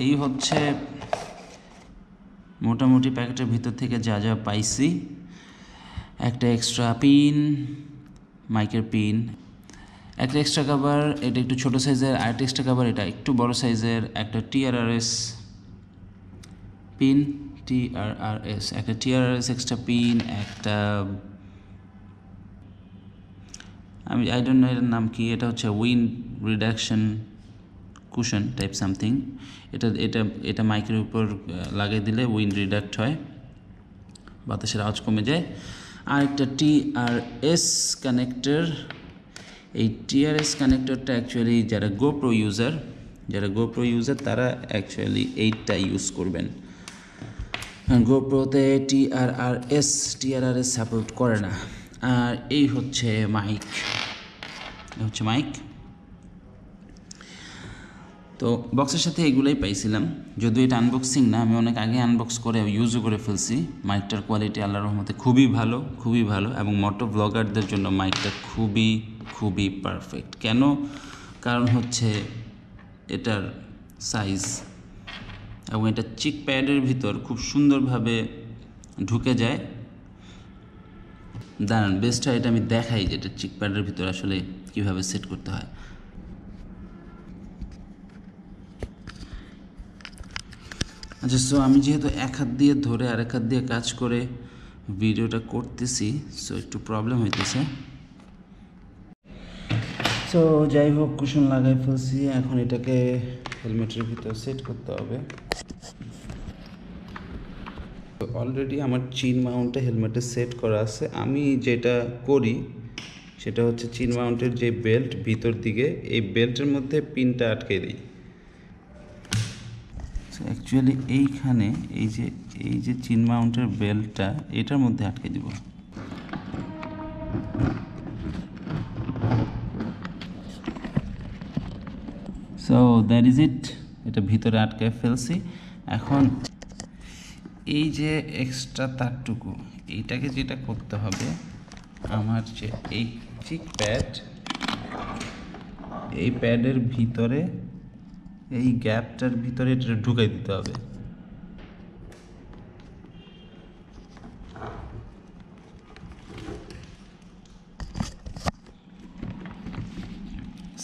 এই হচ্ছে মোটামুটি প্যাকেটের ভিতর থেকে যা যা পাইছি। একটা এক্সট্রা পিন, মাইকের পিন, একটা এক্সট্রা কভার, এটা একটু ছোটো সাইজের, আর একটা এক্সট্রা কভার এটা একটু বড় সাইজের, একটা TRRS পিন, একটা TRRS এক্সট্রা পিন, একটা আমি আই ডোন্ট নো এটার নাম কি, এটা হচ্ছে wind reduction cushion type something. এটা মাইকের উপর লাগিয়ে দিলে উইন্ড রিডাক্ট হয়, বাতাসের আওয়াজ কমে যায়। আর একটা TRS কানেক্টর। এই TRS কানেক্টরটা অ্যাকচুয়ালি যারা গোপ্রো ইউজার তারা অ্যাকচুয়ালি এইটা ইউজ করবেন। গোপ্রোতে TRRS সাপোর্ট করে না। আর এই হচ্ছে মাইক, তো বক্সের সাথে এগুলোই পাইছিলাম। যদিও এটা আনবক্সিং না, আমি অনেক আগে আনবক্স করে ইউজও করে ফেলছি। মাইকটার কোয়ালিটি আল্লাহর রহমতে খুবই ভালো, এবং মোটো ব্লগারদের জন্য মাইকটা খুবই পারফেক্ট। কেন? কারণ হচ্ছে এটার সাইজ, এবং এটা চিক প্যাডের ভিতর খুব সুন্দরভাবে ঢুকে যায়। দাঁড়ান, বেস্ট হয় এটা আমি দেখাই যে এটা চিক প্যাডের ভিতর আসলে কীভাবে সেট করতে হয়। আচ্ছা, সো আমি যেহেতু এক হাত দিয়ে ধরে আরেক হাত দিয়ে কাজ করে ভিডিওটা করতেছি, সো একটু প্রবলেম হইতেছে। সো যাই হোক, কুশন লাগাই ফেলছি, এখন এটাকে হেলমেটের ভিতর সেট করতে হবে। তো অলরেডি আমার চিন মাউন্টে হেলমেটে সেট করা আছে। আমি যেটা করি সেটা হচ্ছে চিন মাউন্টের যে বেল্ট ভিতর দিকে, এই বেল্টের মধ্যে পিনটা আটকে দিই। অ্যাকচুয়ালি এইখানে এই যে চিন মাউন্টের বেল্টটা এটার মধ্যে আটকে দিব। সো দ্যাট ইজ ইট, এটা ভিতরে আটকে ফেলছি। এখন এই যে এক্সট্রা তারটুকু, এইটাকে যেটা করতে হবে, আমার যে এই চিক প্যাড, এই প্যাডের ভিতরে, এই গ্যাপটার ভিতরে এটা ঢুকাই দিতে হবে।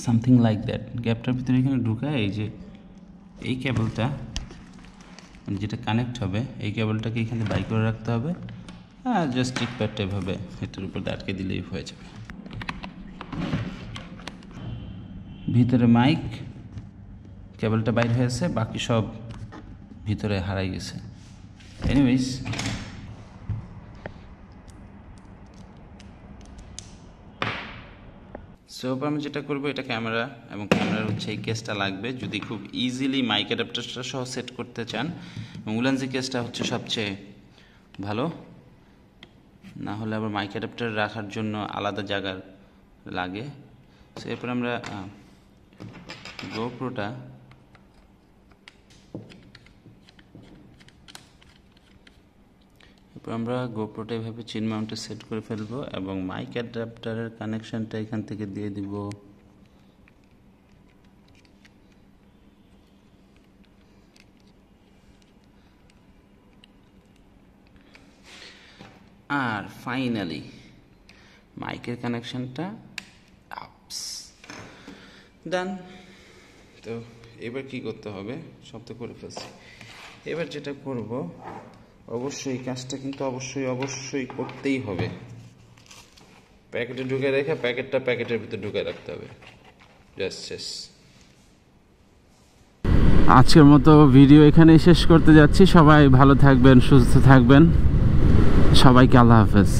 Something like that. গ্যাপটার ভিতরে এখানে ঢুকায় এই যে এই কেবলটা, মানে যেটা কানেক্ট হবে, এই কেবলটাকে এখানে বাই করে রাখতে হবে। হ্যাঁ, জাস্ট চিক প্যাডটা এভাবে এটার উপর আটকে দিলেই হয়ে যাবে। ভিতরে মাইক, কেবলটা বাইর হয়েছে, বাকি সব ভিতরে হারাই গেছে। এনিওয়েজ, সো আমি যেটা করবো, এটা ক্যামেরা, এবং ক্যামেরার হচ্ছে এই কেসটা লাগবে যদি খুব ইজিলি মাইক অ্যাডাপ্টারটা সহ সেট করতে চান। এবং ULANZI কেসটা হচ্ছে সবচেয়ে ভালো, না হলে আবার মাইক অ্যাডাপ্টার রাখার জন্য আলাদা জায়গা লাগে। সো এরপর আমরা গোপ্রোটা এভাবে চিন মাউন্টে সেট করে ফেলবো, এবং মাইক অ্যাডাপ্টারের কানেকশনটা এখান থেকে দিয়ে দিব। আর ফাইনালি মাইকের কানেকশনটা ডান। তো এবার কি করতে হবে, সব তো করে ফেলছি। এবার যেটা করব, অবশ্যই কাজটা কিন্তু অবশ্যই করতেই হবে। প্যাকেটে ঢুকে রেখে প্যাকেটের ভিতরে ঢুকে রাখতে হবে। আজকের মতো ভিডিও এখানেই শেষ করতে যাচ্ছি। সবাই ভালো থাকবেন, সুস্থ থাকবেন। সবাইকে আল্লাহ হাফেজ।